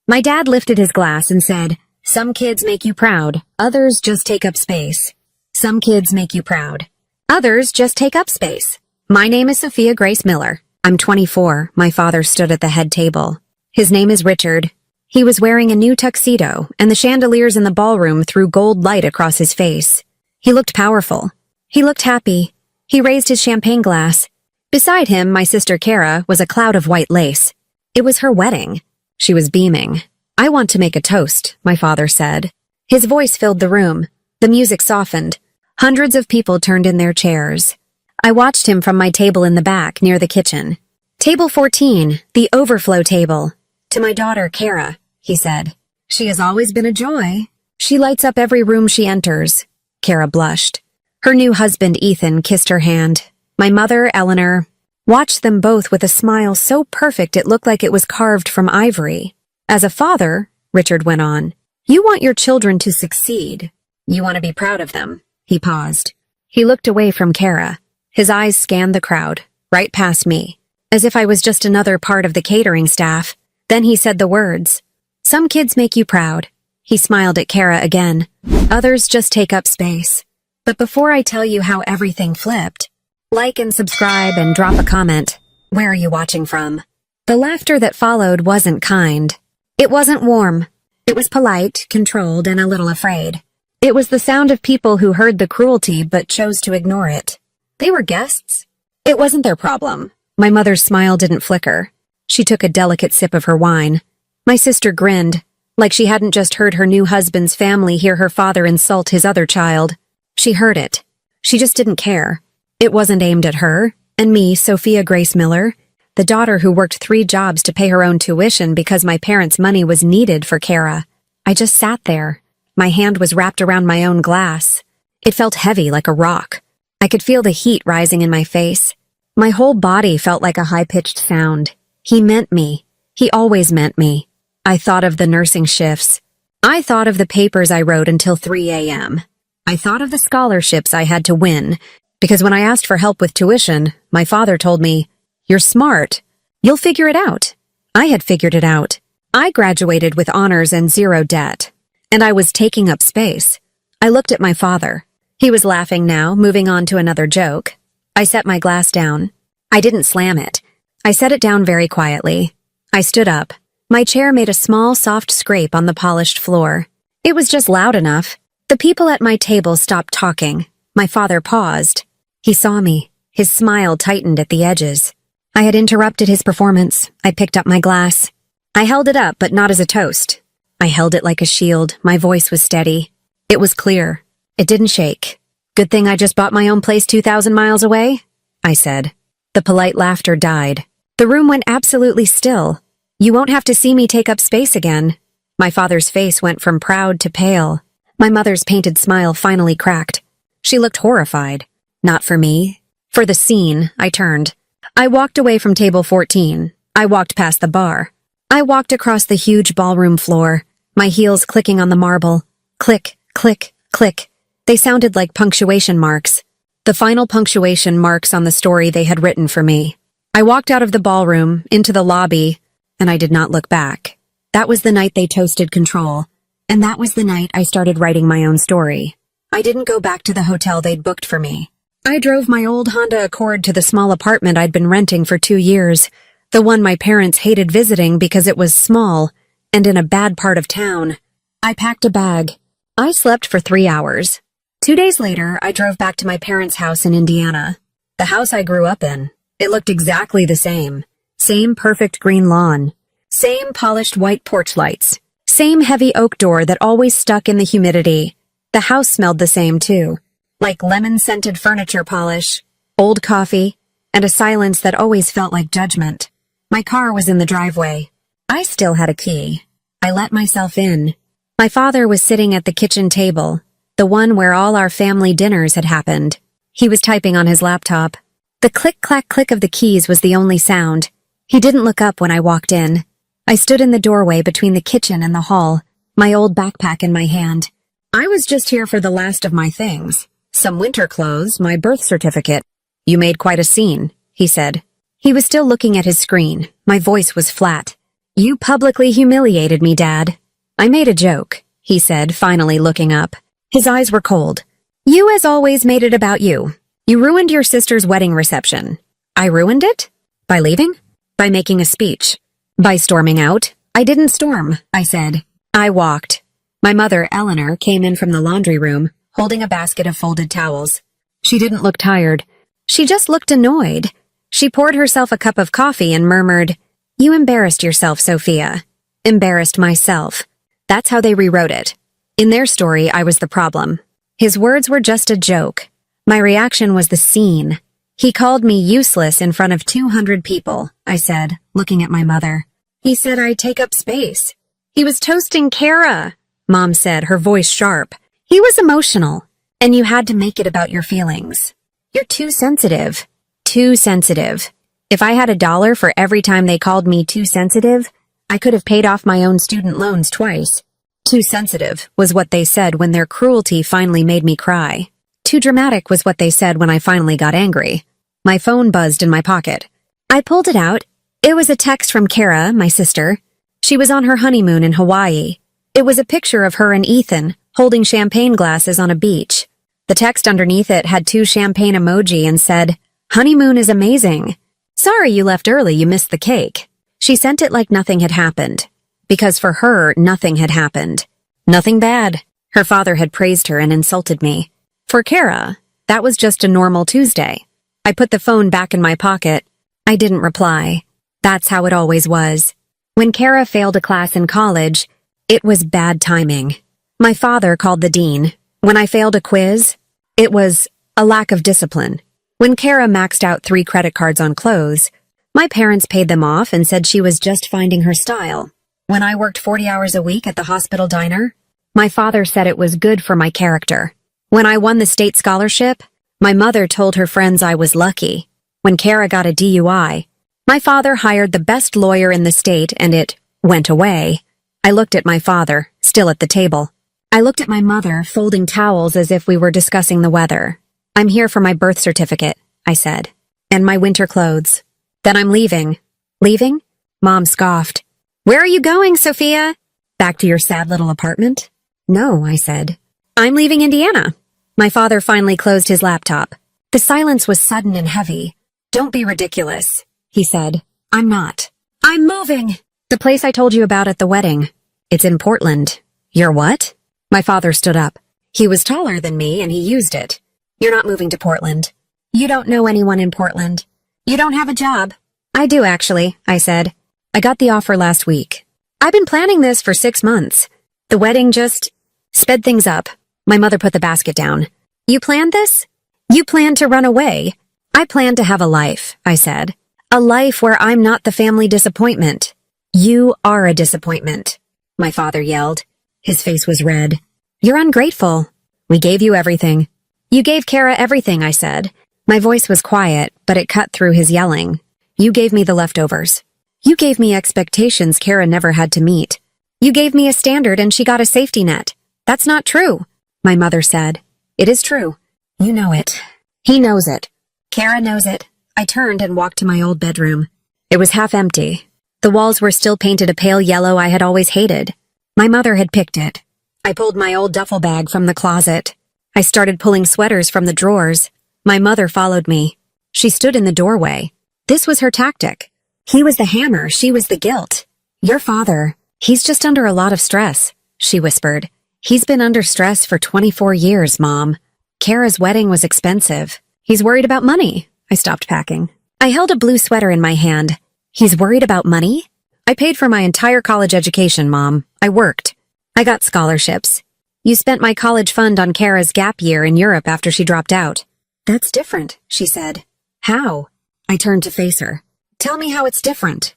My dad lifted his glass and said, "Some kids make you proud, others just take up space. Some kids make you proud. Others just take up space." My name is Sophia Grace Miller. I'm 24. My father stood at the head table. His name is Richard. He was wearing a new tuxedo, and the chandeliers in the ballroom threw gold light across his face. He looked powerful. He looked happy. He raised his champagne glass. Beside him, my sister Kara was a cloud of white lace. It was her wedding. She was beaming. "I want to make a toast," my father said. His voice filled the room. The music softened. Hundreds of people turned in their chairs. I watched him from my table in the back near the kitchen. "Table 14, the overflow table. To my daughter, Kara," he said. "She has always been a joy. She lights up every room she enters." Kara blushed. Her new husband, Ethan, kissed her hand. My mother, Eleanor, watched them both with a smile so perfect it looked like it was carved from ivory. "As a father," Richard went on, "you want your children to succeed. You want to be proud of them." He paused. He looked away from Kara. His eyes scanned the crowd, right past me, as if I was just another part of the catering staff. Then he said the words, "Some kids make you proud." He smiled at Kara again. "Others just take up space." But before I tell you how everything flipped, like and subscribe and drop a comment. Where are you watching from? The laughter that followed wasn't kind. It wasn't warm. It was polite, controlled, and a little afraid. It was the sound of people who heard the cruelty but chose to ignore it. They were guests. It wasn't their problem. My mother's smile didn't flicker. She took a delicate sip of her wine. My sister grinned, like she hadn't just heard her new husband's family hear her father insult his other child. She heard it. She just didn't care. It wasn't aimed at her, and me, Sophia Grace Miller, the daughter who worked 3 jobs to pay her own tuition because my parents' money was needed for Kara. I just sat there. My hand was wrapped around my own glass. It felt heavy like a rock. I could feel the heat rising in my face. My whole body felt like a high-pitched sound. He meant me. He always meant me. I thought of the nursing shifts. I thought of the papers I wrote until 3 a.m. I thought of the scholarships I had to win, because when I asked for help with tuition, my father told me, "You're smart. You'll figure it out." I had figured it out. I graduated with honors and 0 debt, and I was taking up space. I looked at my father. He was laughing now, moving on to another joke. I set my glass down. I didn't slam it. I set it down very quietly. I stood up. My chair made a small, soft scrape on the polished floor. It was just loud enough. The people at my table stopped talking. My father paused. He saw me. His smile tightened at the edges. I had interrupted his performance. I picked up my glass. I held it up, but not as a toast. I held it like a shield. My voice was steady. It was clear. It didn't shake. "Good thing I just bought my own place 2,000 miles away," I said. The polite laughter died. The room went absolutely still. "You won't have to see me take up space again." My father's face went from proud to pale. My mother's painted smile finally cracked. She looked horrified. Not for me. For the scene, I turned. I walked away from table 14. I walked past the bar. I walked across the huge ballroom floor, my heels clicking on the marble. Click, click, click. They sounded like punctuation marks. The final punctuation marks on the story they had written for me. I walked out of the ballroom, into the lobby, and I did not look back. That was the night they toasted control, and that was the night I started writing my own story. I didn't go back to the hotel they'd booked for me. I drove my old Honda Accord to the small apartment I'd been renting for 2 years, the one my parents hated visiting because it was small and in a bad part of town. I packed a bag. I slept for 3 hours. 2 days later, I drove back to my parents' house in Indiana, the house I grew up in. It looked exactly the same. Same perfect green lawn. Same polished white porch lights. Same heavy oak door that always stuck in the humidity. The house smelled the same, too. Like lemon-scented furniture polish, old coffee, and a silence that always felt like judgment. My car was in the driveway. I still had a key. I let myself in. My father was sitting at the kitchen table, the one where all our family dinners had happened. He was typing on his laptop. The click-clack-click of the keys was the only sound. He didn't look up when I walked in. I stood in the doorway between the kitchen and the hall, my old backpack in my hand. I was just here for the last of my things. Some winter clothes, my birth certificate. "You made quite a scene," he said. He was still looking at his screen. My voice was flat. You publicly humiliated me, Dad. I made a joke, he said, finally looking up. His eyes were cold. You as always made it about you. You ruined your sister's wedding reception. I ruined it? By leaving? By making a speech? By storming out? I didn't storm, I said. I walked. My mother, Eleanor, came in from the laundry room, holding a basket of folded towels. She didn't look tired. She just looked annoyed. She poured herself a cup of coffee and murmured, You embarrassed yourself, Sophia. Embarrassed myself. That's how they rewrote it. In their story, I was the problem. His words were just a joke. My reaction was the scene. He called me useless in front of 200 people, I said, looking at my mother. He said I take up space. He was toasting Kara, Mom said, her voice sharp. He was emotional, and you had to make it about your feelings. You're too sensitive. Too sensitive. If I had $1 for every time they called me too sensitive, I could have paid off my own student loans twice. Too sensitive was what they said when their cruelty finally made me cry. Too dramatic was what they said when I finally got angry. My phone buzzed in my pocket. I pulled it out. It was a text from Kara, my sister. She was on her honeymoon in Hawaii. It was a picture of her and Ethan holding champagne glasses on a beach. The text underneath it had 2 champagne emoji and said, Honeymoon is amazing. Sorry you left early, you missed the cake. She sent it like nothing had happened. Because for her, nothing had happened. Nothing bad. Her father had praised her and insulted me. For Kara, that was just a normal Tuesday. I put the phone back in my pocket. I didn't reply. That's how it always was. When Kara failed a class in college, it was bad timing. My father called the dean. When I failed a quiz, it was a lack of discipline. When Kara maxed out 3 credit cards on clothes, my parents paid them off and said she was just finding her style. When I worked 40 hours a week at the hospital diner, my father said it was good for my character. When I won the state scholarship, my mother told her friends I was lucky. When Kara got a DUI, my father hired the best lawyer in the state and it went away. I looked at my father, still at the table. I looked at my mother, folding towels as if we were discussing the weather. I'm here for my birth certificate, I said, and my winter clothes. Then I'm leaving. Leaving? Mom scoffed. Where are you going, Sophia? Back to your sad little apartment? No, I said. I'm leaving Indiana. My father finally closed his laptop. The silence was sudden and heavy. Don't be ridiculous, he said. I'm not. I'm moving. The place I told you about at the wedding. It's in Portland. You're what? My father stood up. He was taller than me and he used it. You're not moving to Portland. You don't know anyone in Portland. You don't have a job. I do, actually, I said. I got the offer last week. I've been planning this for 6 months. The wedding just sped things up. My mother put the basket down. You planned this? You planned to run away. I planned to have a life, I said. A life where I'm not the family disappointment. You are a disappointment, my father yelled. His face was red. You're ungrateful. We gave you everything. You gave Kara everything, I said. My voice was quiet, but it cut through his yelling. You gave me the leftovers. You gave me expectations Kara never had to meet. You gave me a standard and she got a safety net. That's not true, my mother said. It is true. You know it. He knows it. Kara knows it. I turned and walked to my old bedroom. It was half empty. The walls were still painted a pale yellow I had always hated. My mother had picked it. I pulled my old duffel bag from the closet. I started pulling sweaters from the drawers. My mother followed me. She stood in the doorway. This was her tactic. He was the hammer, she was the guilt. Your father, he's just under a lot of stress, she whispered. He's been under stress for 24 years, Mom. Kara's wedding was expensive. He's worried about money. I stopped packing. I held a blue sweater in my hand. He's worried about money? I paid for my entire college education, Mom. I worked. I got scholarships. You spent my college fund on Kara's gap year in Europe after she dropped out. That's different, she said. How? I turned to face her. Tell me how it's different.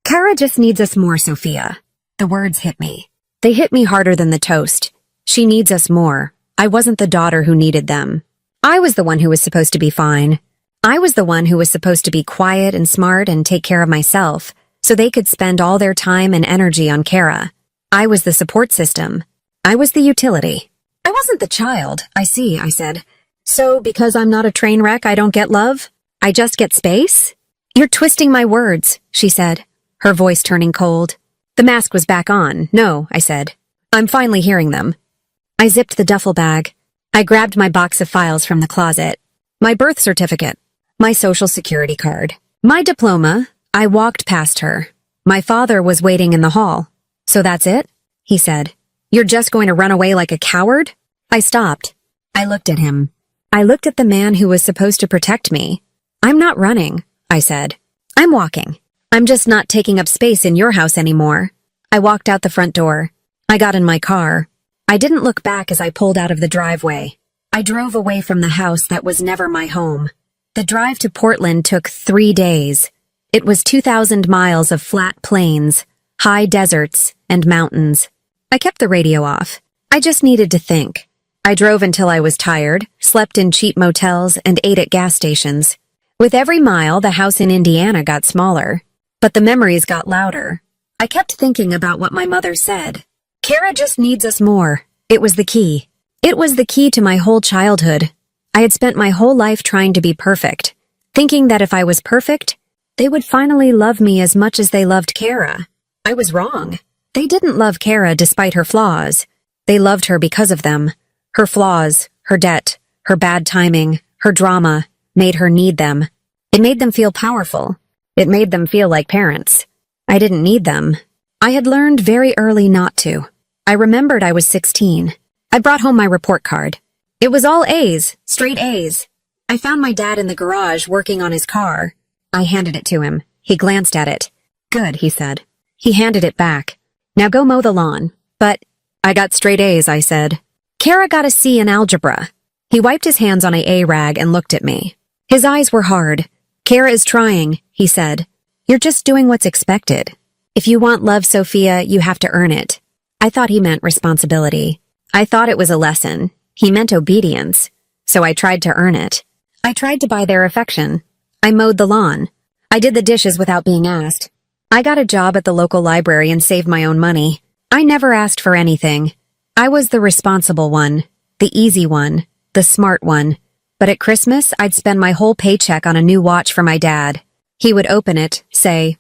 Kara just needs us more, Sophia. The words hit me. They hit me harder than the toast. She needs us more. I wasn't the daughter who needed them. I was the one who was supposed to be fine. I was the one who was supposed to be quiet and smart and take care of myself, so they could spend all their time and energy on Kara. I was the support system. I was the utility. I wasn't the child, I see, I said. So because I'm not a train wreck, I don't get love? I just get space? You're twisting my words, she said. her voice turning cold. The mask was back on. No, I said. I'm finally hearing them. I zipped the duffel bag. I grabbed my box of files from the closet. My birth certificate. My social security card. My diploma. I walked past her. My father was waiting in the hall. So that's it? He said. You're just going to run away like a coward? I stopped. I looked at him. I looked at the man who was supposed to protect me. I'm not running, I said. I'm walking. I'm just not taking up space in your house anymore. I walked out the front door. I got in my car. I didn't look back as I pulled out of the driveway. I drove away from the house that was never my home. The drive to Portland took 3 days. It was 2,000 miles of flat plains, high deserts, and mountains. I kept the radio off. I just needed to think. I drove until I was tired, slept in cheap motels, and ate at gas stations. With every mile, the house in Indiana got smaller. But the memories got louder. I kept thinking about what my mother said. Kara just needs us more. It was the key. It was the key to my whole childhood. I had spent my whole life trying to be perfect, thinking that if I was perfect, they would finally love me as much as they loved Kara. I was wrong. They didn't love Kara despite her flaws. They loved her because of them. Her flaws, her debt, her bad timing, her drama made her need them. It made them feel powerful. It made them feel like parents. I didn't need them. I had learned very early not to. I remembered I was 16. I brought home my report card. It was all A's, straight A's. I found my dad in the garage working on his car. I handed it to him. He glanced at it. Good, he said. He handed it back. Now go mow the lawn. But I got straight A's, I said. Kara got a C in algebra. He wiped his hands on a A-rag and looked at me. His eyes were hard. Kara is trying, he said. You're just doing what's expected. If you want love, Sophia, you have to earn it. I thought he meant responsibility. I thought it was a lesson. He meant obedience. So I tried to earn it. I tried to buy their affection. I mowed the lawn. I did the dishes without being asked. I got a job at the local library and saved my own money. I never asked for anything. I was the responsible one, the easy one, the smart one. But at Christmas, I'd spend my whole paycheck on a new watch for my dad. He would open it, say,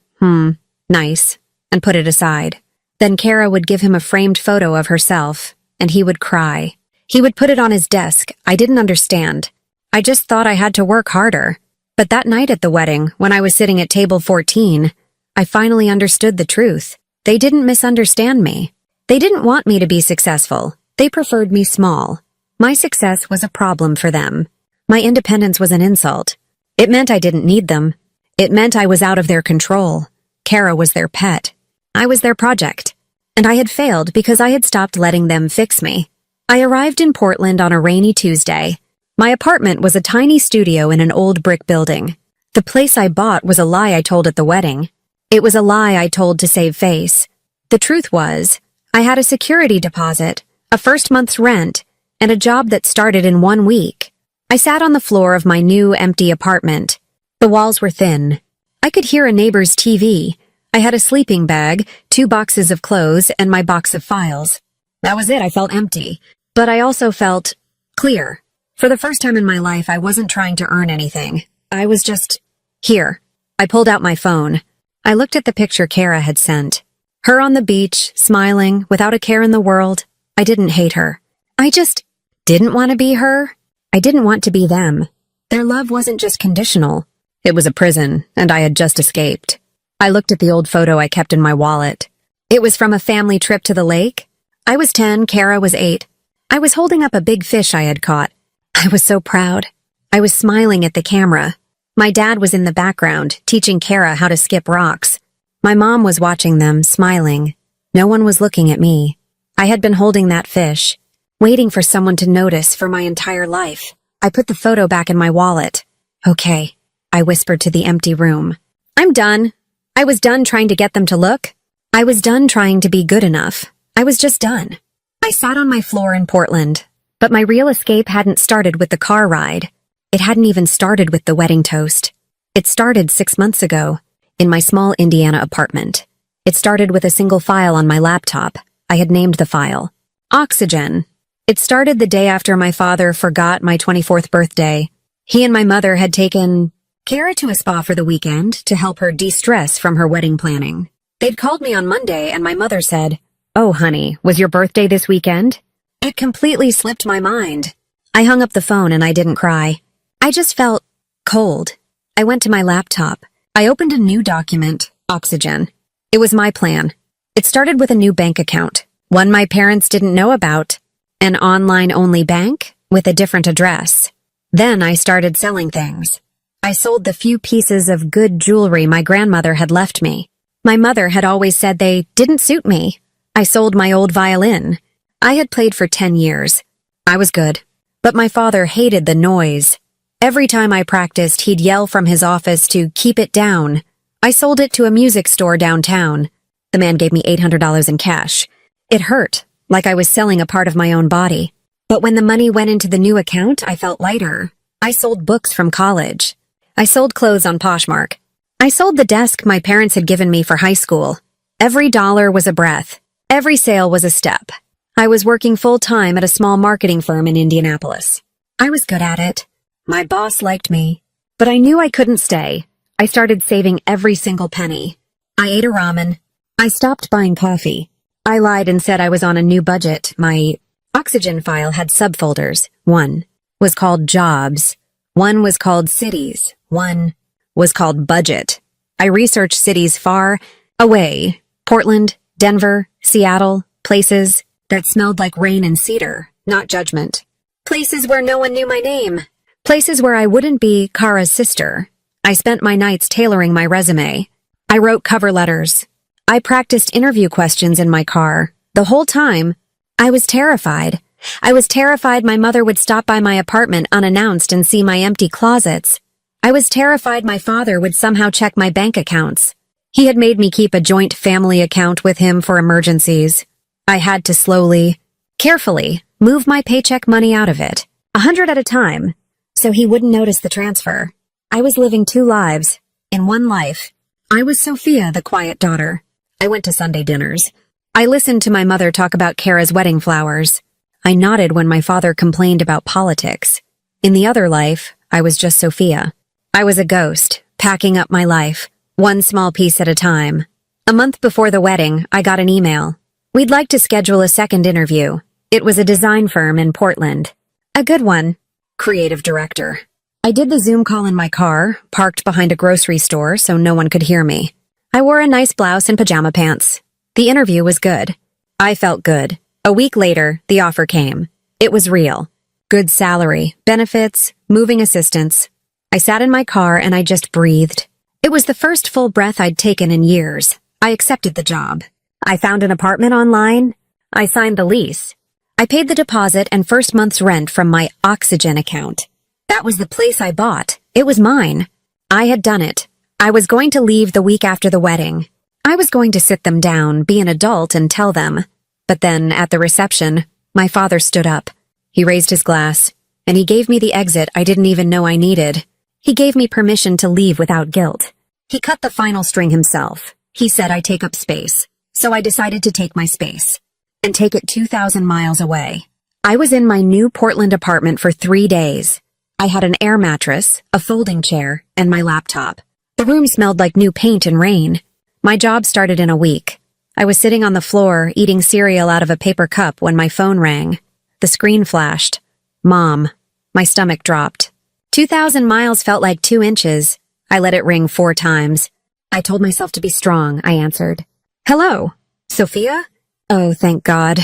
nice, and put it aside. Then Kara would give him a framed photo of herself, and he would cry. He would put it on his desk. I didn't understand. I just thought I had to work harder. But that night at the wedding, when I was sitting at table 14, I finally understood the truth. They didn't misunderstand me. They didn't want me to be successful. They preferred me small. My success was a problem for them. My independence was an insult. It meant I didn't need them. It meant I was out of their control. Kara was their pet. I was their project. And I had failed because I had stopped letting them fix me. I arrived in Portland on a rainy Tuesday. My apartment was a tiny studio in an old brick building. The place I bought was a lie I told at the wedding. It was a lie I told to save face. The truth was, I had a security deposit, a first month's rent, and a job that started in 1 week. I sat on the floor of my new, empty apartment. The walls were thin. I could hear a neighbor's TV. I had a sleeping bag, 2 boxes of clothes, and my box of files. That was it. I felt empty. But I also felt clear. For the first time in my life, I wasn't trying to earn anything. I was just here. I pulled out my phone. I looked at the picture Kara had sent. Her on the beach, smiling, without a care in the world. I didn't hate her. I just didn't want to be her. I didn't want to be them. Their love wasn't just conditional. It was a prison, and I had just escaped. I looked at the old photo I kept in my wallet. It was from a family trip to the lake. I was 10, Kara was 8. I was holding up a big fish I had caught. I was so proud. I was smiling at the camera. My dad was in the background, teaching Kara how to skip rocks. My mom was watching them, smiling. No one was looking at me. I had been holding that fish, waiting for someone to notice for my entire life. I put the photo back in my wallet. Okay, I whispered to the empty room. I'm done. I was done trying to get them to look. I was done trying to be good enough. I was just done. I sat on my floor in Portland, but my real escape hadn't started with the car ride. It hadn't even started with the wedding toast. It started 6 months ago, in my small Indiana apartment. It started with a single file on my laptop. I had named the file Oxygen. It started the day after my father forgot my 24th birthday. He and my mother had taken Kara to a spa for the weekend to help her de-stress from her wedding planning. They'd called me on Monday and my mother said, "Oh, honey, was your birthday this weekend?" It completely slipped my mind. I hung up the phone and I didn't cry. I just felt cold. I went to my laptop. I opened a new document, Oxygen. It was my plan. It started with a new bank account, one my parents didn't know about, an online-only bank with a different address. Then I started selling things. I sold the few pieces of good jewelry my grandmother had left me. My mother had always said they didn't suit me. I sold my old violin. I had played for 10 years. I was good. But my father hated the noise. Every time I practiced, he'd yell from his office to keep it down. I sold it to a music store downtown. The man gave me $800 in cash. It hurt, like I was selling a part of my own body. But when the money went into the new account, I felt lighter. I sold books from college. I sold clothes on Poshmark. I sold the desk my parents had given me for high school. Every dollar was a breath. Every sale was a step. I was working full-time at a small marketing firm in Indianapolis. I was good at it. My boss liked me. But I knew I couldn't stay. I started saving every single penny. I ate a ramen. I stopped buying coffee. I lied and said I was on a new budget. My Oxygen file had subfolders. One was called Jobs. One was called Cities. One was called Budget. I researched cities far away. Portland, Denver, Seattle, places that smelled like rain and cedar, not judgment. Places where no one knew my name. Places where I wouldn't be Kara's sister. I spent my nights tailoring my resume. I wrote cover letters. I practiced interview questions in my car. The whole time, I was terrified. I was terrified my mother would stop by my apartment unannounced and see my empty closets. I was terrified my father would somehow check my bank accounts. He had made me keep a joint family account with him for emergencies. I had to slowly, carefully, move my paycheck money out of it, 100 at a time, so he wouldn't notice the transfer. I was living two lives. In one life, I was Sophia, the quiet daughter. I went to Sunday dinners. I listened to my mother talk about Kara's wedding flowers. I nodded when my father complained about politics. In the other life, I was just Sophia. I was a ghost, packing up my life, one small piece at a time. A month before the wedding, I got an email. We'd like to schedule a second interview. It was a design firm in Portland. A good one. Creative director. I did the Zoom call in my car, parked behind a grocery store so no one could hear me. I wore a nice blouse and pajama pants. The interview was good. I felt good. A week later, the offer came. It was real. Good salary, benefits, moving assistance. I sat in my car and I just breathed. It was the first full breath I'd taken in years. I accepted the job. I found an apartment online. I signed the lease. I paid the deposit and first month's rent from my Oxygen account. That was the place I bought. It was mine. I had done it. I was going to leave the week after the wedding. I was going to sit them down, be an adult, and tell them. But then, at the reception, my father stood up. He raised his glass, and he gave me the exit I didn't even know I needed. He gave me permission to leave without guilt. He cut the final string himself. He said I take up space. So I decided to take my space. And take it 2,000 miles away. I was in my new Portland apartment for 3 days. I had an air mattress, a folding chair, and my laptop. The room smelled like new paint and rain. My job started in a week. I was sitting on the floor, eating cereal out of a paper cup when my phone rang. The screen flashed. Mom. My stomach dropped. 2,000 miles felt like 2 inches. I let it ring 4 times. I told myself to be strong, I answered. Hello, Sophia? Oh, thank God.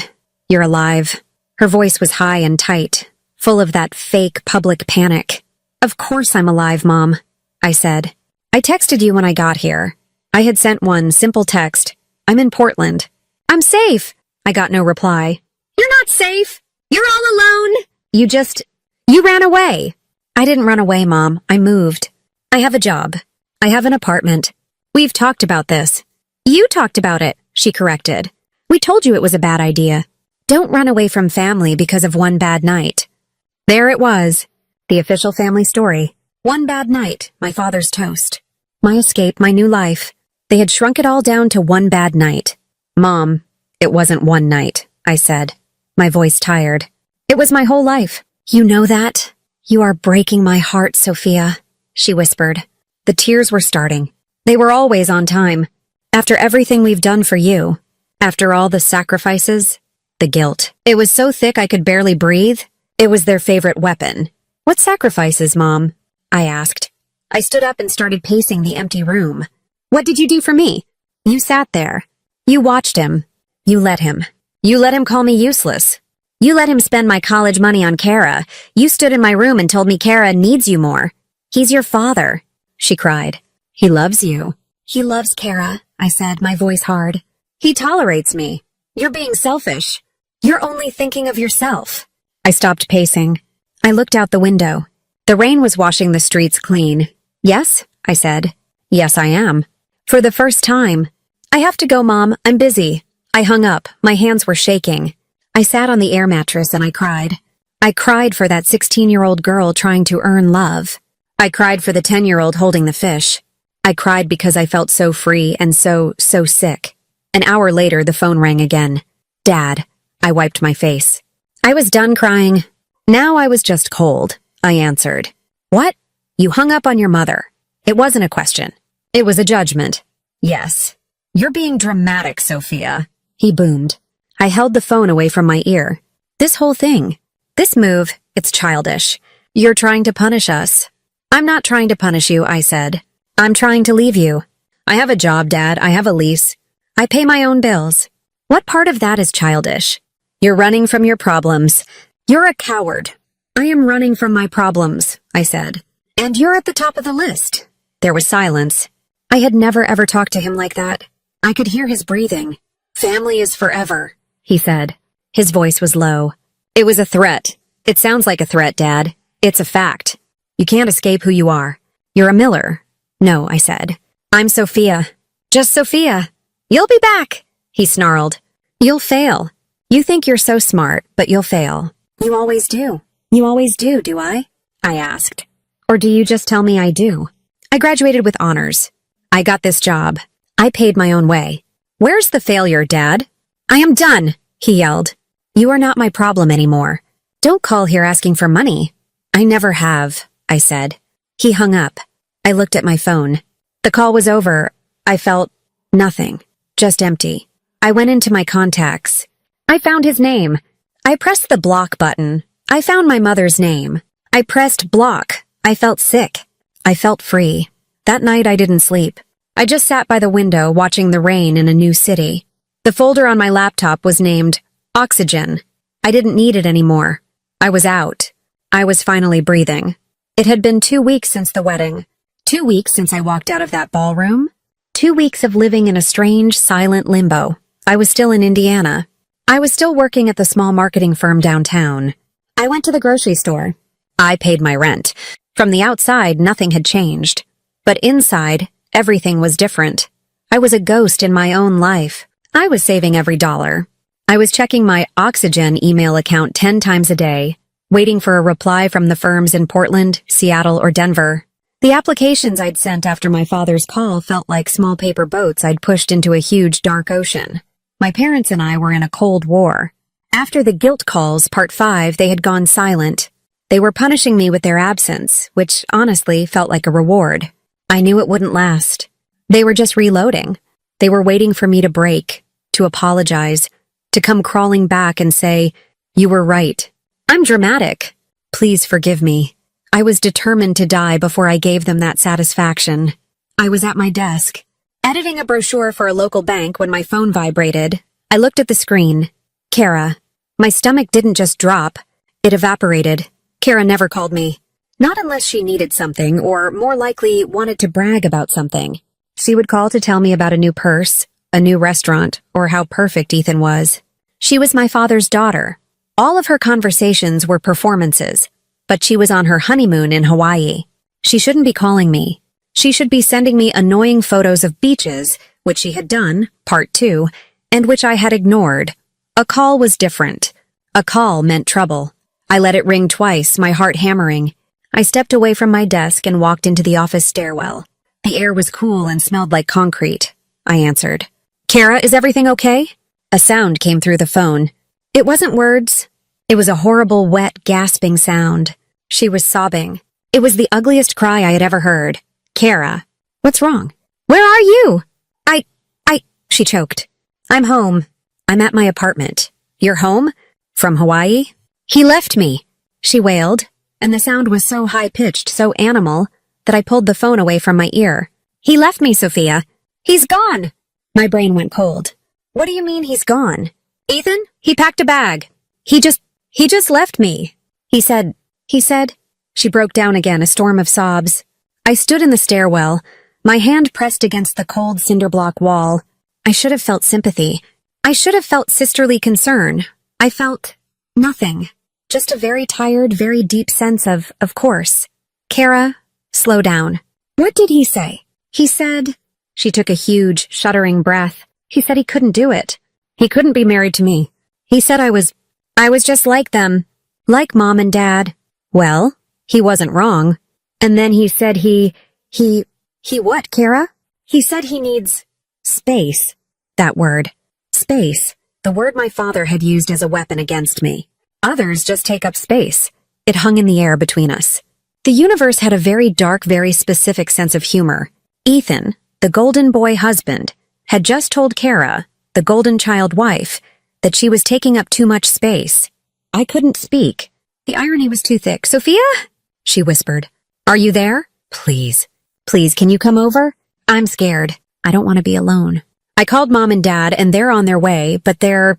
You're alive. Her voice was high and tight, full of that fake public panic. Of course I'm alive, Mom, I said. I texted you when I got here. I had sent one simple text. I'm in Portland. I'm safe. I got no reply. You're not safe. You're all alone. You ran away. I didn't run away, Mom. I moved. I have a job. I have an apartment. We've talked about this. You talked about it, she corrected. We told you it was a bad idea. Don't run away from family because of one bad night. There it was. The official family story. One bad night, my father's toast. My escape, my new life. They had shrunk it all down to one bad night. Mom, it wasn't one night, I said, my voice tired. It was my whole life. You know that? You are breaking my heart, Sophia. she whispered. The tears were starting. They were always on time. After everything we've done for you. After all the sacrifices. The guilt. It was so thick I could barely breathe. It was their favorite weapon. What sacrifices, Mom? I asked. I stood up and started pacing the empty room. What did you do for me? You sat there. You watched him. You let him. You let him call me useless. You let him spend my college money on Kara. You stood in my room and told me Kara needs you more. He's your father, she cried. He loves you. He loves Kara, I said, my voice hard. He tolerates me. You're being selfish. You're only thinking of yourself. I stopped pacing. I looked out the window. The rain was washing the streets clean. Yes, I said. Yes, I am. For the first time. I have to go, Mom. I'm busy. I hung up. My hands were shaking. I sat on the air mattress and I cried. I cried for that 16-year-old girl trying to earn love. I cried for the 10-year-old holding the fish. I cried because I felt so free and so sick. An hour later, the phone rang again. Dad. I wiped my face. I was done crying. Now I was just cold, I answered. What? You hung up on your mother. It wasn't a question. It was a judgment. Yes. You're being dramatic, Sophia, he boomed. I held the phone away from my ear. This whole thing. This move, it's childish. You're trying to punish us. I'm not trying to punish you, I said. I'm trying to leave you. I have a job, Dad. I have a lease. I pay my own bills. What part of that is childish? You're running from your problems. You're a coward. I am running from my problems, I said. And you're at the top of the list. There was silence. I had never ever talked to him like that. I could hear his breathing. Family is forever, he said. His voice was low. It was a threat. It sounds like a threat, Dad. It's a fact. You can't escape who you are. You're a Miller. No, I said. I'm Sophia. Just Sophia. You'll be back, he snarled. You'll fail. You think you're so smart, but you'll fail. You always do. You always do I? I asked. Or do you just tell me I do? I graduated with honors. I got this job. I paid my own way. Where's the failure, Dad? I am done, he yelled. You are not my problem anymore. Don't call here asking for money. I never have, I said. He hung up. I looked at my phone. The call was over. I felt nothing, just empty. I went into my contacts. I found his name. I pressed the block button. I found my mother's name. I pressed block. I felt sick. I felt free. That night I didn't sleep. I just sat by the window watching the rain in a new city. The folder on my laptop was named Oxygen. I didn't need it anymore. I was out. I was finally breathing. It had been 2 weeks since the wedding. 2 weeks since I walked out of that ballroom. 2 weeks of living in a strange, silent limbo. I was still in Indiana. I was still working at the small marketing firm downtown. I went to the grocery store. I paid my rent. From the outside, nothing had changed. But inside, everything was different. I was a ghost in my own life. I was saving every dollar. I was checking my Oxygen email account 10 times a day, waiting for a reply from the firms in Portland, Seattle, or Denver. The applications I'd sent after my father's call felt like small paper boats I'd pushed into a huge dark ocean. My parents and I were in a cold war. After the guilt calls, part 5, they had gone silent. They were punishing me with their absence, which honestly felt like a reward. I knew it wouldn't last. They were just reloading. They were waiting for me to break, to apologize, to come crawling back and say, "You were right. I'm dramatic. Please forgive me." I was determined to die before I gave them that satisfaction. I was at my desk, editing a brochure for a local bank when my phone vibrated. I looked at the screen. Kara. My stomach didn't just drop. It evaporated. Kara never called me. Not unless she needed something, or more likely wanted to brag about something. She would call to tell me about a new purse, a new restaurant, or how perfect Ethan was. She was my father's daughter. All of her conversations were performances, but she was on her honeymoon in Hawaii. She shouldn't be calling me. She should be sending me annoying photos of beaches, which she had done, part 2, and which I had ignored. A call was different. A call meant trouble. I let it ring twice, my heart hammering. I stepped away from my desk and walked into the office stairwell. The air was cool and smelled like concrete. I answered. "Kara, is everything okay?" A sound came through the phone. It wasn't words. It was a horrible, wet, gasping sound. She was sobbing. It was the ugliest cry I had ever heard. Kara. What's wrong? Where are you? She choked. I'm home. I'm at my apartment. You're home? From Hawaii? He left me, she wailed, and the sound was so high-pitched, so animal, that I pulled the phone away from my ear. He left me, Sophia. He's gone. My brain went cold. What do you mean he's gone? Ethan? He packed a bag. He just left me. He said, she broke down again, a storm of sobs. I stood in the stairwell, my hand pressed against the cold cinder block wall. I should have felt sympathy. I should have felt sisterly concern. I felt nothing. Just a very tired, very deep sense of course. Kara, slow down. What did he say? He said, she took a huge, shuddering breath. He said he couldn't do it. He couldn't be married to me. He said I was just like them. Like Mom and Dad. Well, he wasn't wrong. And then he said he what, Kara? He said he needs space. That word. Space. The word my father had used as a weapon against me. Others just take up space. It hung in the air between us. The universe had a very dark, very specific sense of humor. Ethan, the golden boy husband, had just told Kara, the golden child wife, that she was taking up too much space. I couldn't speak. The irony was too thick. Sophia? She whispered. Are you there? Please. Please, can you come over? I'm scared. I don't want to be alone. I called Mom and Dad, and they're on their way, but they're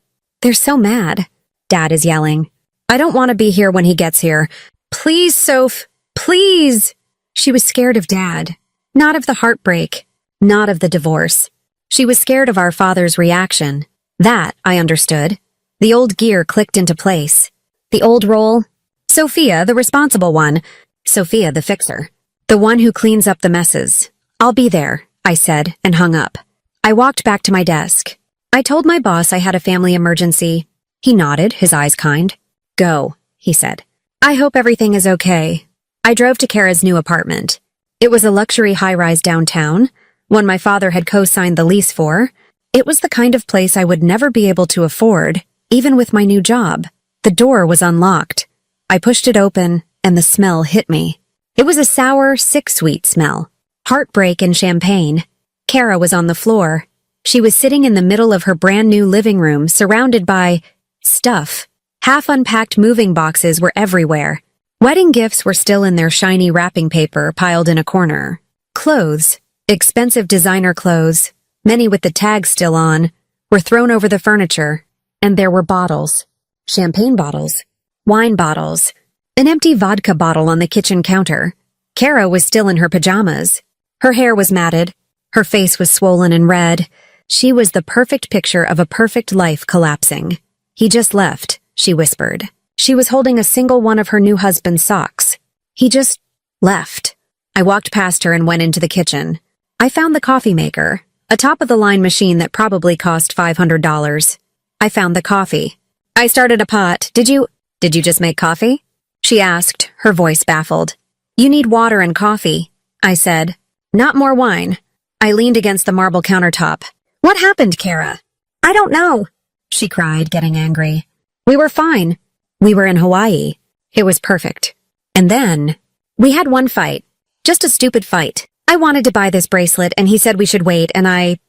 so mad. Dad is yelling. I don't want to be here when he gets here. Please, Soph. Please. She was scared of Dad. Not of the heartbreak. Not of the divorce. She was scared of our father's reaction. That, I understood. The old gear clicked into place. The old role. Sophia, the responsible one. Sophia, the fixer. The one who cleans up the messes. I'll be there, I said, and hung up. I walked back to my desk. I told my boss I had a family emergency. He nodded, his eyes kind. Go, he said. I hope everything is okay. I drove to Kara's new apartment. It was a luxury high-rise downtown, one my father had co-signed the lease for. It was the kind of place I would never be able to afford, even with my new job. The door was unlocked. I pushed it open, and the smell hit me. It was a sour, sick-sweet smell. Heartbreak and champagne. Kara was on the floor. She was sitting in the middle of her brand-new living room, surrounded by stuff. Half-unpacked moving boxes were everywhere. Wedding gifts were still in their shiny wrapping paper piled in a corner. Clothes, expensive designer clothes, many with the tags still on, were thrown over the furniture. And there were bottles. Champagne bottles. Wine bottles. An empty vodka bottle on the kitchen counter. Kara was still in her pajamas. Her hair was matted. Her face was swollen and red. She was the perfect picture of a perfect life collapsing. He just left, she whispered. She was holding a single one of her new husband's socks. He just left. I walked past her and went into the kitchen. I found the coffee maker, a top-of-the-line machine that probably cost $500. I found the coffee. I started a pot. Did you just make coffee? She asked, her voice baffled. You need water and coffee, I said. Not more wine. I leaned against the marble countertop. What happened, Kara? I don't know, she cried, getting angry. We were fine. We were in Hawaii. It was perfect. And then, we had one fight. Just a stupid fight. I wanted to buy this bracelet, and he said we should wait, and I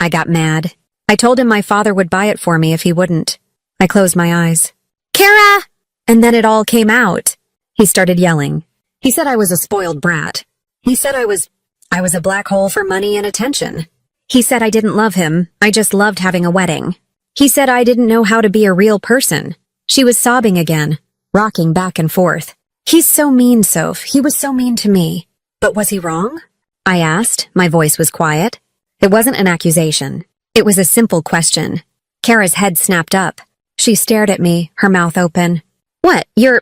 got mad. I told him my father would buy it for me if he wouldn't. I closed my eyes. Kara! And then it all came out. He started yelling. He said I was a spoiled brat. He said I was a black hole for money and attention. He said I didn't love him. I just loved having a wedding. He said I didn't know how to be a real person. She was sobbing again, rocking back and forth. He's so mean, Soph. He was so mean to me. But was he wrong? I asked. My voice was quiet. It wasn't an accusation. It was a simple question. Kara's head snapped up. She stared at me, her mouth open. What, you're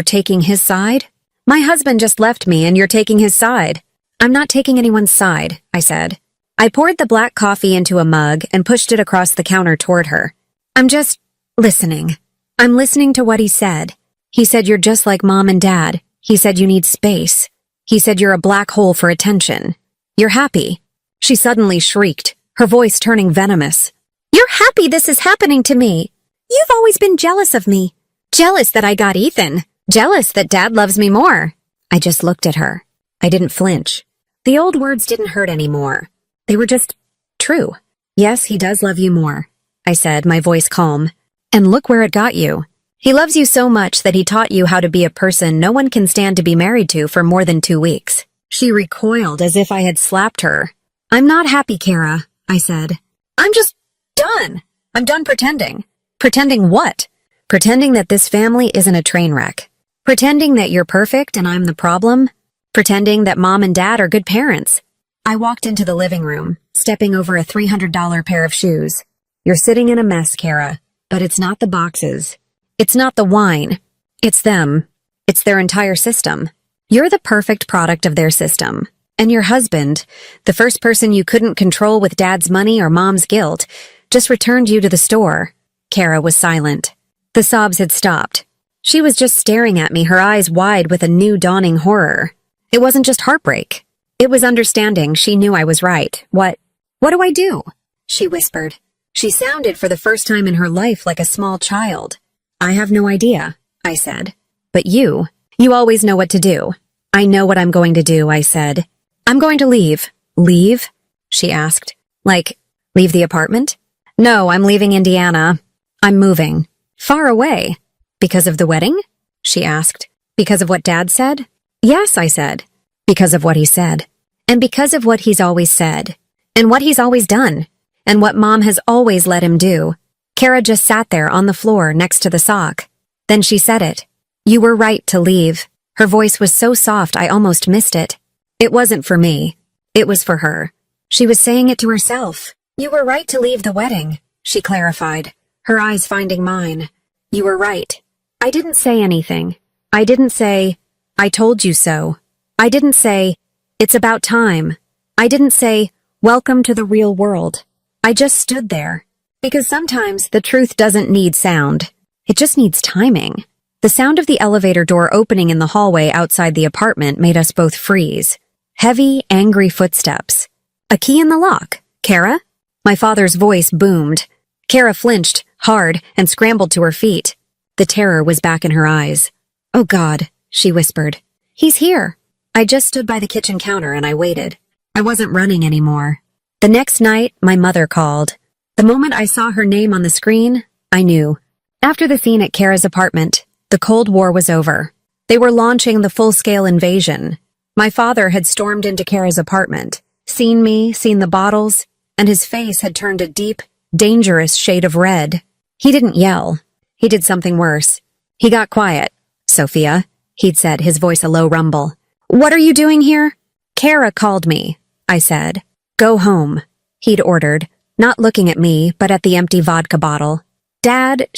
taking his side? My husband just left me and you're taking his side. I'm not taking anyone's side, I said. I poured the black coffee into a mug and pushed it across the counter toward her. I'm just listening. I'm listening to what he said. He said you're just like Mom and Dad. He said you need space. He said you're a black hole for attention. You're happy. She suddenly shrieked, her voice turning venomous. You're happy this is happening to me. You've always been jealous of me. Jealous that I got Ethan. Jealous that Dad loves me more. I just looked at her. I didn't flinch. The old words didn't hurt anymore. They were just true. Yes, he does love you more, I said, my voice calm. And look where it got you. He loves you so much that he taught you how to be a person no one can stand to be married to for more than 2 weeks. She recoiled as if I had slapped her. I'm not happy, Kara, I said. I'm just done. I'm done pretending. Pretending what? Pretending that this family isn't a train wreck. Pretending that you're perfect and I'm the problem. Pretending that mom and dad are good parents. I walked into the living room, stepping over a $300 pair of shoes. You're sitting in a mess, Kara, but it's not the boxes. It's not the wine. It's them. It's their entire system. You're the perfect product of their system. And your husband, the first person you couldn't control with dad's money or mom's guilt, just returned you to the store. Kara was silent. The sobs had stopped. She was just staring at me, her eyes wide with a new dawning horror. It wasn't just heartbreak. It was understanding. She knew I was right. What do I do? She whispered. She sounded for the first time in her life like a small child. I have no idea, I said. But you always know what to do. I know what I'm going to do, I said. I'm going to leave. Leave? She asked. Like, leave the apartment? No, I'm leaving Indiana. I'm moving. Far away. Because of the wedding? She asked. Because of what Dad said? Yes, I said. Because of what he said. And because of what he's always said. And what he's always done. And what Mom has always let him do. Kara just sat there on the floor next to the sock. Then she said it. You were right to leave. Her voice was so soft I almost missed it. It wasn't for me. It was for her. She was saying it to herself. You were right to leave the wedding, she clarified, her eyes finding mine. You were right. I didn't say anything. I didn't say, I told you so. I didn't say, it's about time. I didn't say, welcome to the real world. I just stood there. Because sometimes the truth doesn't need sound. It just needs timing. The sound of the elevator door opening in the hallway outside the apartment made us both freeze. Heavy, angry footsteps. A key in the lock. Kara? My father's voice boomed. Kara flinched, hard, and scrambled to her feet. The terror was back in her eyes. Oh God, she whispered. He's here. I just stood by the kitchen counter and I waited. I wasn't running anymore. The next night, my mother called. The moment I saw her name on the screen, I knew. After the scene at Kara's apartment, the Cold War was over. They were launching the full-scale invasion. My father had stormed into Kara's apartment, seen me, seen the bottles, and his face had turned a deep, dangerous shade of red. He didn't yell. He did something worse. He got quiet. Sophia, he'd said, his voice a low rumble. What are you doing here? Kara called me, I said. Go home, he'd ordered, not looking at me, but at the empty vodka bottle. Dad,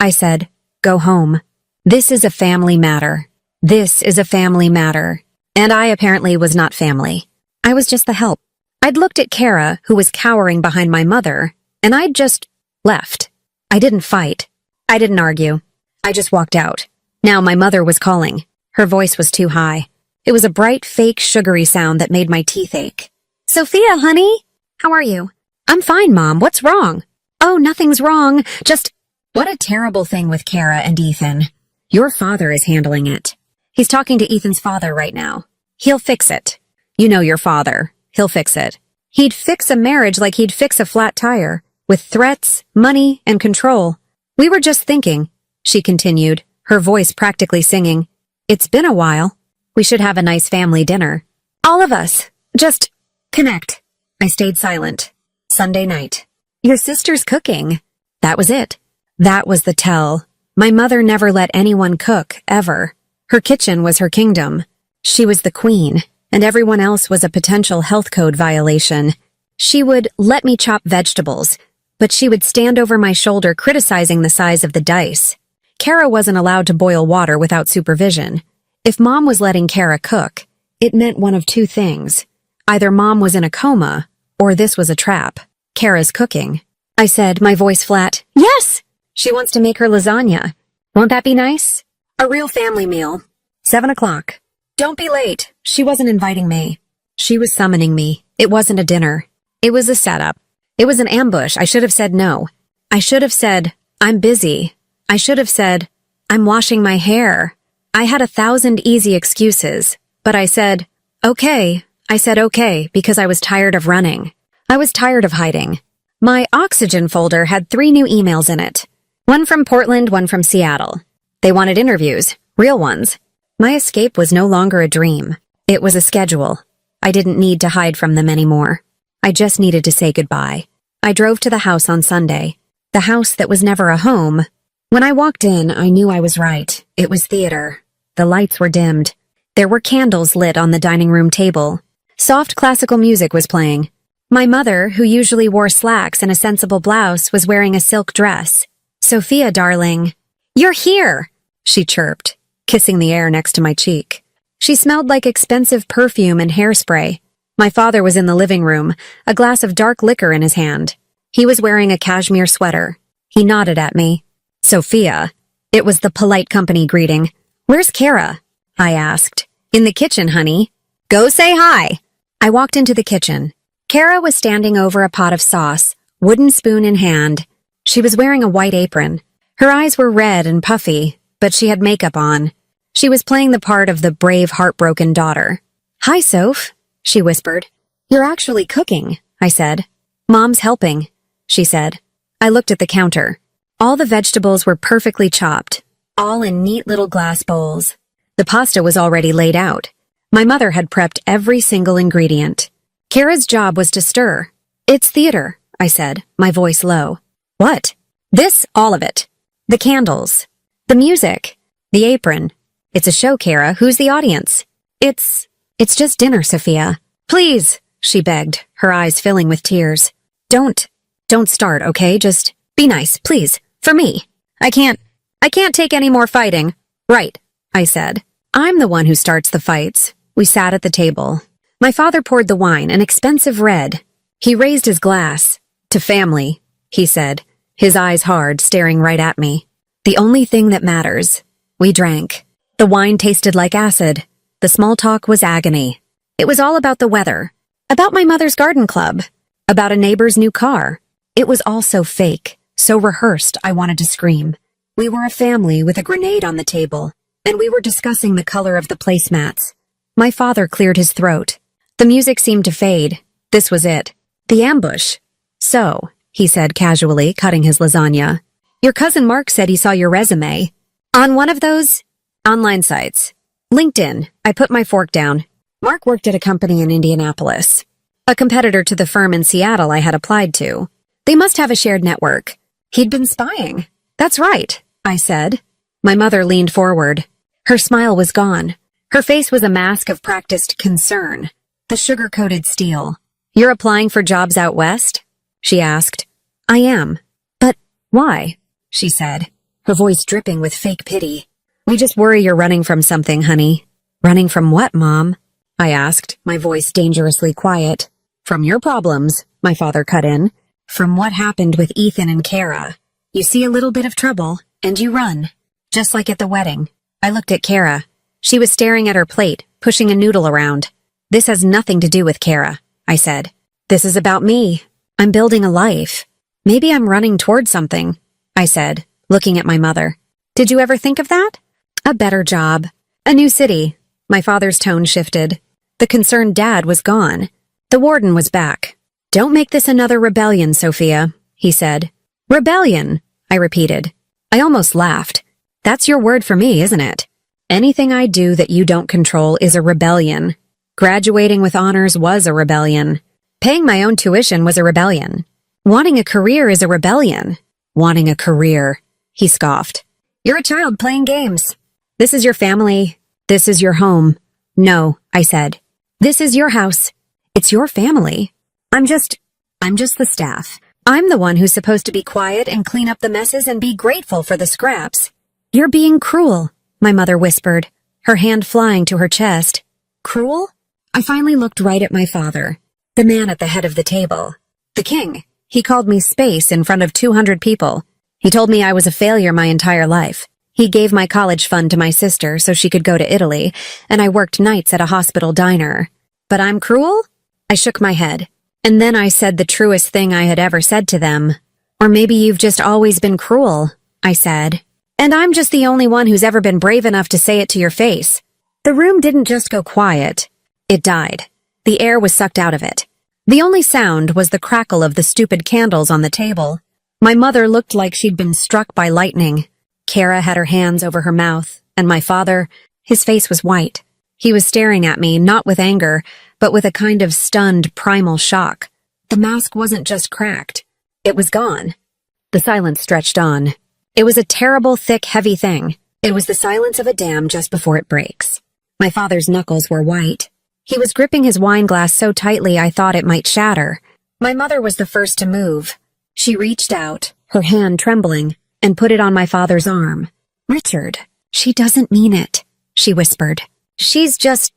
I said, go home. This is a family matter. This is a family matter. And I apparently was not family. I was just the help. I'd looked at Kara, who was cowering behind my mother, and I'd just left. I didn't fight. I didn't argue. I just walked out. Now my mother was calling. Her voice was too high. It was a bright, fake, sugary sound that made my teeth ache. Sophia, honey? How are you? I'm fine, Mom. What's wrong? Oh, nothing's wrong. Just... What a terrible thing with Kara and Ethan. Your father is handling it. He's talking to Ethan's father right now. He'll fix it. You know your father. He'll fix it. He'd fix a marriage like he'd fix a flat tire, with threats, money, and control. We were just thinking, she continued, her voice practically singing. It's been a while. We should have a nice family dinner. All of us. Just connect. I stayed silent. Sunday night. Your sister's cooking. That was it. That was the tell. My mother never let anyone cook, ever. Her kitchen was her kingdom. She was the queen, and everyone else was a potential health code violation. She would let me chop vegetables, but she would stand over my shoulder criticizing the size of the dice. Kara wasn't allowed to boil water without supervision. If Mom was letting Kara cook, it meant one of two things. Either Mom was in a coma, or this was a trap. Kara's cooking. I said, my voice flat. Yes! She wants to make her lasagna. Won't that be nice? A real family meal. 7 o'clock. Don't be late. She wasn't inviting me. She was summoning me. It wasn't a dinner. It was a setup. It was an ambush. I should have said no. I should have said, I'm busy. I should have said, I'm washing my hair. I had 1,000 easy excuses, but I said, okay. I said okay because I was tired of running. I was tired of hiding. My Oxygen folder had 3 new emails in it. One from Portland, one from Seattle. They wanted interviews, real ones. My escape was no longer a dream. It was a schedule. I didn't need to hide from them anymore. I just needed to say goodbye. I drove to the house on Sunday. The house that was never a home. When I walked in, I knew I was right. It was theater. The lights were dimmed. There were candles lit on the dining room table. Soft classical music was playing. My mother, who usually wore slacks and a sensible blouse, was wearing a silk dress. "Sophia, darling." "You're here," she chirped, kissing the air next to my cheek. She smelled like expensive perfume and hairspray. My father was in the living room, a glass of dark liquor in his hand. He was wearing a cashmere sweater. He nodded at me. "Sophia." It was the polite company greeting. "Where's Kara?" I asked. "In the kitchen, honey." "Go say hi." I walked into the kitchen. Kara was standing over a pot of sauce, wooden spoon in hand. She was wearing a white apron. Her eyes were red and puffy, but she had makeup on. She was playing the part of the brave, heartbroken daughter. "Hi, Soph," she whispered. "You're actually cooking," I said. "Mom's helping," she said. I looked at the counter. All the vegetables were perfectly chopped, all in neat little glass bowls. The pasta was already laid out. My mother had prepped every single ingredient. Kara's job was to stir. "It's theater," I said, my voice low. "What?" "This, all of it. The candles. The music. The apron. It's a show, Kara. Who's the audience?" It's just dinner, Sophia." "Please," she begged, her eyes filling with tears. Don't start, okay? Just be nice, please. For me. I can't take any more fighting." "Right," I said. "I'm the one who starts the fights." We sat at the table. My father poured the wine, an expensive red. He raised his glass. "To family," he said, his eyes hard, staring right at me. "The only thing that matters." We drank. The wine tasted like acid. The small talk was agony. It was all about the weather, about my mother's garden club, about a neighbor's new car. It was all so fake, so rehearsed I wanted to scream. We were a family with a grenade on the table, and we were discussing the color of the placemats. My father cleared his throat. The music seemed to fade. This was it. The ambush. "So," he said casually, cutting his lasagna, "your cousin Mark said he saw your resume. On one of those online sites. LinkedIn." I put my fork down. Mark worked at a company in Indianapolis, a competitor to the firm in Seattle I had applied to. They must have a shared network. He'd been spying. "That's right," I said. My mother leaned forward. Her smile was gone. Her face was a mask of practiced concern, the sugar-coated steel. "You're applying for jobs out west?" she asked. "I am." "But why?" she said, her voice dripping with fake pity. "We just worry you're running from something, honey." "Running from what, Mom?" I asked, my voice dangerously quiet. "From your problems," my father cut in. "From what happened with Ethan and Kara. You see a little bit of trouble, and you run. Just like at the wedding." I looked at Kara. She was staring at her plate, pushing a noodle around. "This has nothing to do with Kara," I said. "This is about me. I'm building a life. Maybe I'm running toward something," I said, looking at my mother. "Did you ever think of that? A better job. A new city." My father's tone shifted. The concerned dad was gone. The warden was back. "Don't make this another rebellion, Sophia," he said. "Rebellion," I repeated. I almost laughed. "That's your word for me, isn't it? Anything I do that you don't control is a rebellion. Graduating with honors was a rebellion. Paying my own tuition was a rebellion. Wanting a career is a rebellion." "Wanting a career," he scoffed. "You're a child playing games. This is your family. This is your home." "No," I said. "This is your house. It's your family. I'm just the staff. I'm the one who's supposed to be quiet and clean up the messes and be grateful for the scraps." "You're being cruel," my mother whispered, her hand flying to her chest. "Cruel?" I finally looked right at my father, the man at the head of the table. The king. He called me Space in front of 200 people. He told me I was a failure my entire life. He gave my college fund to my sister so she could go to Italy, and I worked nights at a hospital diner. But I'm cruel? I shook my head. And then I said the truest thing I had ever said to them. "Or maybe you've just always been cruel," I said. And I'm just the only one who's ever been brave enough to say it to your face. The room didn't just go quiet. It died. The air was sucked out of it. The only sound was the crackle of the stupid candles on the table. My mother looked like she'd been struck by lightning. Kara had her hands over her mouth, and my father, his face was white. He was staring at me, not with anger, but with a kind of stunned, primal shock. The mask wasn't just cracked. It was gone. The silence stretched on. It was a terrible, thick, heavy thing. It was the silence of a dam just before it breaks. My father's knuckles were white. He was gripping his wine glass so tightly I thought it might shatter. My mother was the first to move. She reached out, her hand trembling, and put it on my father's arm. "Richard, she doesn't mean it," she whispered. She's just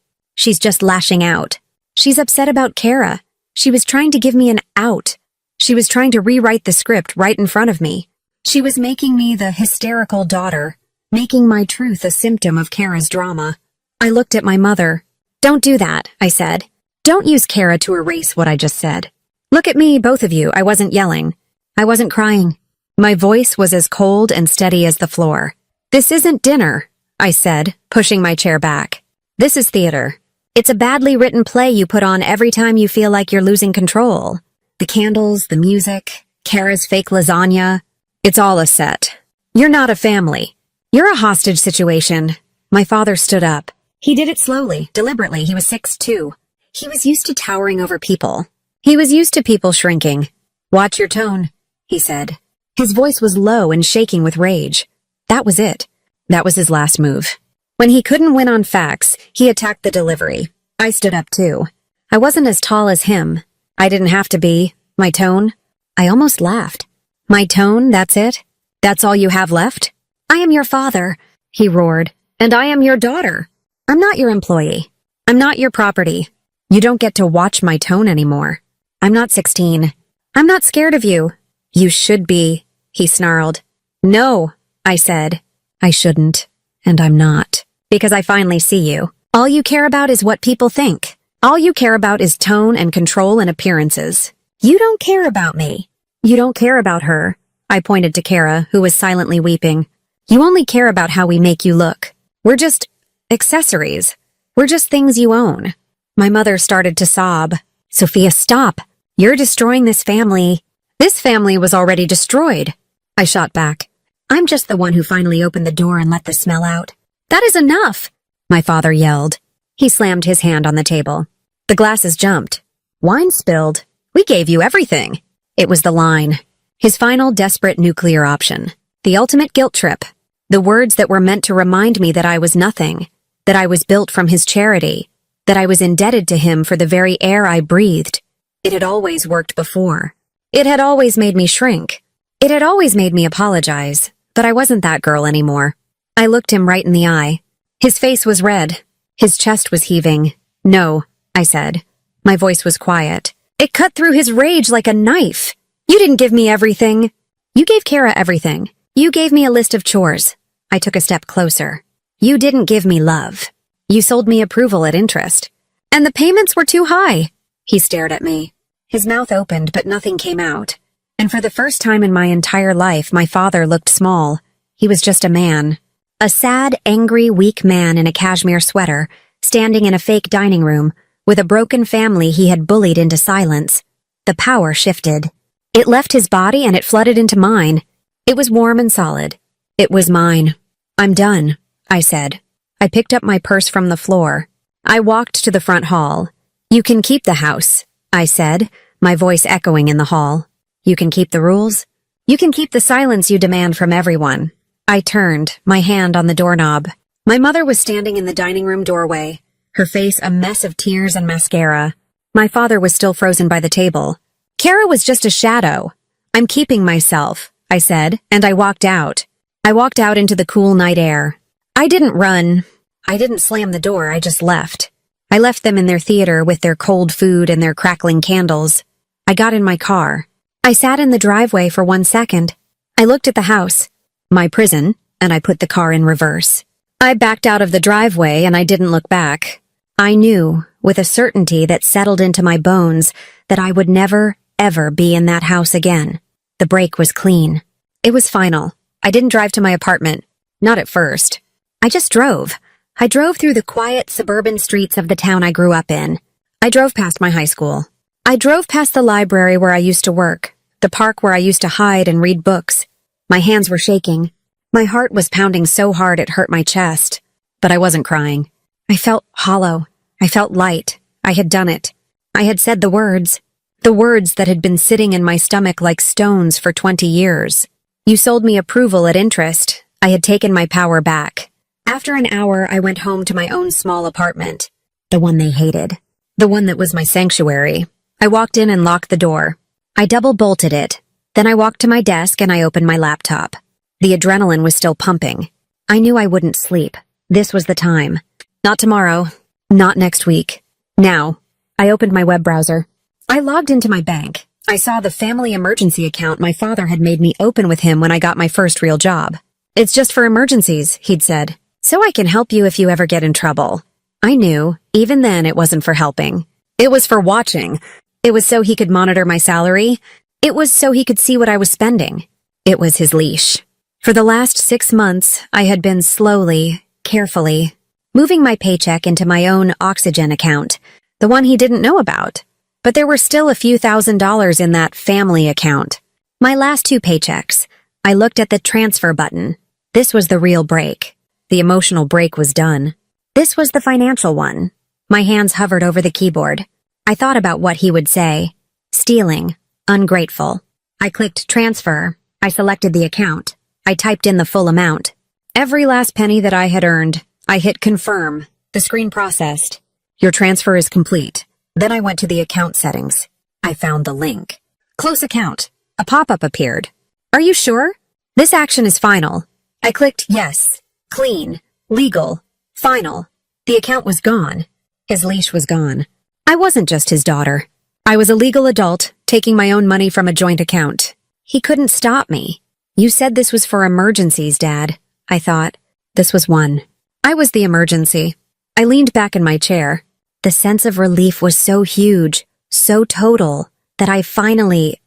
lashing out. She's upset about Kara. She was trying to give me an out. She was trying to rewrite the script right in front of me. She was making me the hysterical daughter, making my truth a symptom of Kara's drama. I looked at my mother. "Don't do that," I said. "Don't use Kara to erase what I just said. Look at me, both of you. I wasn't yelling. I wasn't crying. My voice was as cold and steady as the floor. This isn't dinner," I said, pushing my chair back. "This is theater. It's a badly written play you put on every time you feel like you're losing control. The candles, the music, Kara's fake lasagna. It's all a set. You're not a family. You're a hostage situation." My father stood up. He did it slowly, deliberately. He was 6'2". He was used to towering over people. He was used to people shrinking. "Watch your tone," he said. His voice was low and shaking with rage. That was it. That was his last move. When he couldn't win on facts, he attacked the delivery. I stood up too. I wasn't as tall as him. I didn't have to be. My tone? I almost laughed. My tone, that's it? That's all you have left? "I am your father," he roared, "and I am your daughter. I'm not your employee. I'm not your property. You don't get to watch my tone anymore. I'm not 16. I'm not scared of you." "You should be," he snarled. "No," I said. "I shouldn't, and I'm not. Because I finally see you. All you care about is what people think. All you care about is tone and control and appearances. You don't care about me. You don't care about her." I pointed to Kara, who was silently weeping. "You only care about how we make you look. We're just accessories. We're just things you own." My mother started to sob. "Sophia, stop. You're destroying this family." "This family was already destroyed," I shot back. "I'm just the one who finally opened the door and let the smell out." "That is enough," my father yelled. He slammed his hand on the table. The glasses jumped. "Wine spilled. We gave you everything." It was the line. His final desperate nuclear option. The ultimate guilt trip. The words that were meant to remind me that I was nothing, that I was built from his charity, that I was indebted to him for the very air I breathed. It had always worked before. It had always made me shrink. It had always made me apologize, but I wasn't that girl anymore. I looked him right in the eye. His face was red. His chest was heaving. "No," I said. My voice was quiet. It cut through his rage like a knife. "You didn't give me everything. You gave Kara everything. You gave me a list of chores." I took a step closer. "You didn't give me love. You sold me approval at interest. And the payments were too high." He stared at me. His mouth opened, but nothing came out. And for the first time in my entire life, my father looked small. He was just a man. A sad, angry, weak man in a cashmere sweater, standing in a fake dining room, with a broken family he had bullied into silence. The power shifted. It left his body and it flooded into mine. It was warm and solid. It was mine. "I'm done," I said. I picked up my purse from the floor. I walked to the front hall. "You can keep the house," I said, my voice echoing in the hall. "You can keep the rules. You can keep the silence you demand from everyone." I turned, my hand on the doorknob. My mother was standing in the dining room doorway, her face a mess of tears and mascara. My father was still frozen by the table. "Kara was just a shadow. I'm keeping myself," I said, and I walked out. I walked out into the cool night air. I didn't run. I didn't slam the door, I just left. I left them in their theater with their cold food and their crackling candles. I got in my car. I sat in the driveway for 1 second. I looked at the house, my prison, and I put the car in reverse. I backed out of the driveway and I didn't look back. I knew, with a certainty that settled into my bones, that I would never, ever be in that house again. The break was clean. It was final. I didn't drive to my apartment. Not at first. I just drove. I drove through the quiet suburban streets of the town I grew up in. I drove past my high school. I drove past the library where I used to work, the park where I used to hide and read books. My hands were shaking. My heart was pounding so hard it hurt my chest. But I wasn't crying. I felt hollow. I felt light. I had done it. I had said the words that had been sitting in my stomach like stones for 20 years. You sold me approval at interest. I had taken my power back. After an hour, I went home to my own small apartment. The one they hated. The one that was my sanctuary. I walked in and locked the door. I double-bolted it. Then I walked to my desk and I opened my laptop. The adrenaline was still pumping. I knew I wouldn't sleep. This was the time. Not tomorrow. Not next week. Now. I opened my web browser. I logged into my bank. I saw the family emergency account my father had made me open with him when I got my first real job. It's just for emergencies, he'd said, so I can help you if you ever get in trouble. I knew, even then, it wasn't for helping. It was for watching. It was so he could monitor my salary. It was so he could see what I was spending. It was his leash. For the last 6 months, I had been slowly, carefully, moving my paycheck into my own oxygen account, the one he didn't know about. But there were still a few $1,000s in that family account. My last 2 paychecks. I looked at the transfer button. This was the real break. The emotional break was done. This was the financial one. My hands hovered over the keyboard. I thought about what he would say. Stealing. Ungrateful. I clicked transfer. I selected the account. I typed in the full amount. Every last penny that I had earned. I hit confirm. The screen processed. Your transfer is complete. Then I went to the account settings. I found the link. Close account. A pop-up appeared. Are you sure? This action is final. I clicked yes. Clean. Legal. Final. The account was gone. His leash was gone. I wasn't just his daughter. I was a legal adult, taking my own money from a joint account. He couldn't stop me. You said this was for emergencies, Dad. I thought. This was one. I was the emergency. I leaned back in my chair. The sense of relief was so huge, so total, that I finally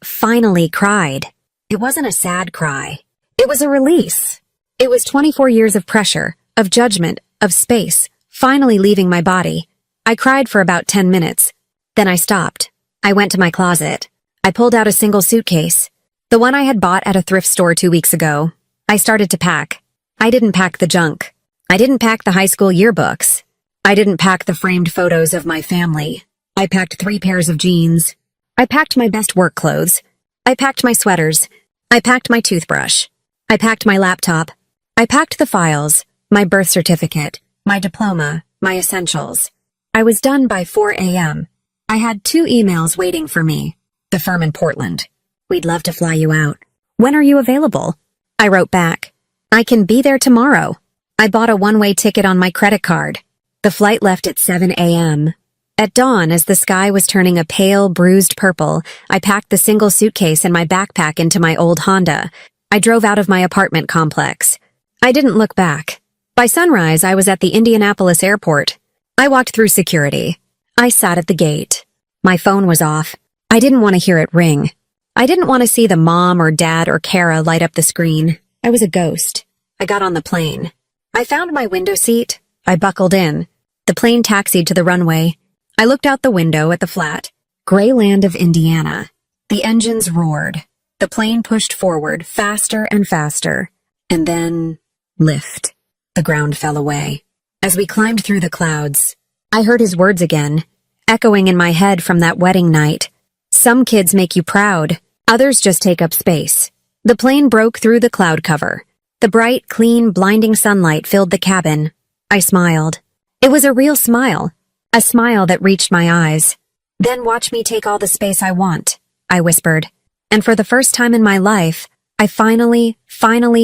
cried. It wasn't a sad cry. It was a release. It was 24 years of pressure, of judgment, of space, finally leaving my body. I cried for about 10 minutes. Then I stopped. I went to my closet. I pulled out a single suitcase, the one I had bought at a thrift store 2 weeks ago. I started to pack. I didn't pack the junk. I didn't pack the high school yearbooks. I didn't pack the framed photos of my family. I packed 3 pairs of jeans. I packed my best work clothes. I packed my sweaters. I packed my toothbrush. I packed my laptop. I packed the files, my birth certificate, my diploma, my essentials. I was done by 4 a.m. I had 2 emails waiting for me. The firm in Portland. We'd love to fly you out. When are you available? I wrote back. I can be there tomorrow. I bought a one-way ticket on my credit card. The flight left at 7 a.m. At dawn, as the sky was turning a pale, bruised purple, I packed the single suitcase and my backpack into my old Honda. I drove out of my apartment complex. I didn't look back. By sunrise, I was at the Indianapolis airport. I walked through security. I sat at the gate. My phone was off. I didn't want to hear it ring. I didn't want to see the mom or dad or Kara light up the screen. I was a ghost. I got on the plane. I found my window seat. I buckled in. The plane taxied to the runway. I looked out the window at the flat, gray land of Indiana. The engines roared. The plane pushed forward, faster and faster. And then, lift. The ground fell away. As we climbed through the clouds, I heard his words again, echoing in my head from that wedding night. Some kids make you proud. Others just take up space. The plane broke through the cloud cover. The bright, clean, blinding sunlight filled the cabin. I smiled. It was a real smile. A smile that reached my eyes. Then watch me take all the space I want, I whispered. And for the first time in my life, I finally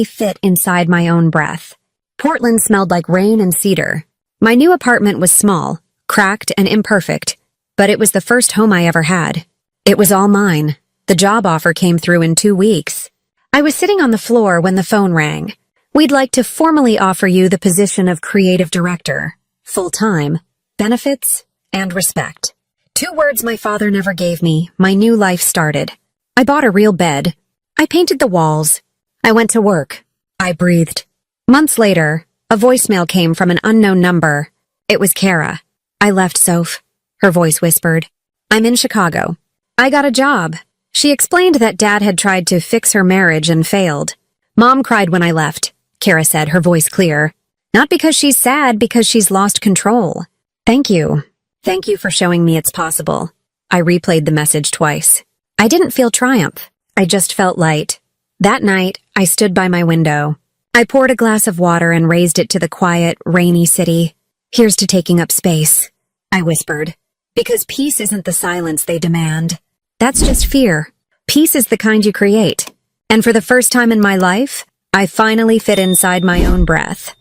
fit inside my own breath. Portland smelled like rain and cedar. My new apartment was small, cracked and imperfect, but it was the first home I ever had. It was all mine. The job offer came through in 2 weeks. I was sitting on the floor when the phone rang. We'd like to formally offer you the position of creative director. Full-time, benefits, and respect. 2 words my father never gave me. My new life started. I bought a real bed. I painted the walls. I went to work. I breathed. Months later, a voicemail came from an unknown number. It was Kara. I left, Soph. Her voice whispered. I'm in Chicago. I got a job. She explained that Dad had tried to fix her marriage and failed. Mom cried when I left, Kara said, her voice clear. Not because she's sad, because she's lost control. Thank you. Thank you for showing me it's possible. I replayed the message twice. I didn't feel triumph. I just felt light. That night, I stood by my window. I poured a glass of water and raised it to the quiet, rainy city. Here's to taking up space, I whispered. Because peace isn't the silence they demand. That's just fear. Peace is the kind you create. And for the first time in my life, I finally fit inside my own breath.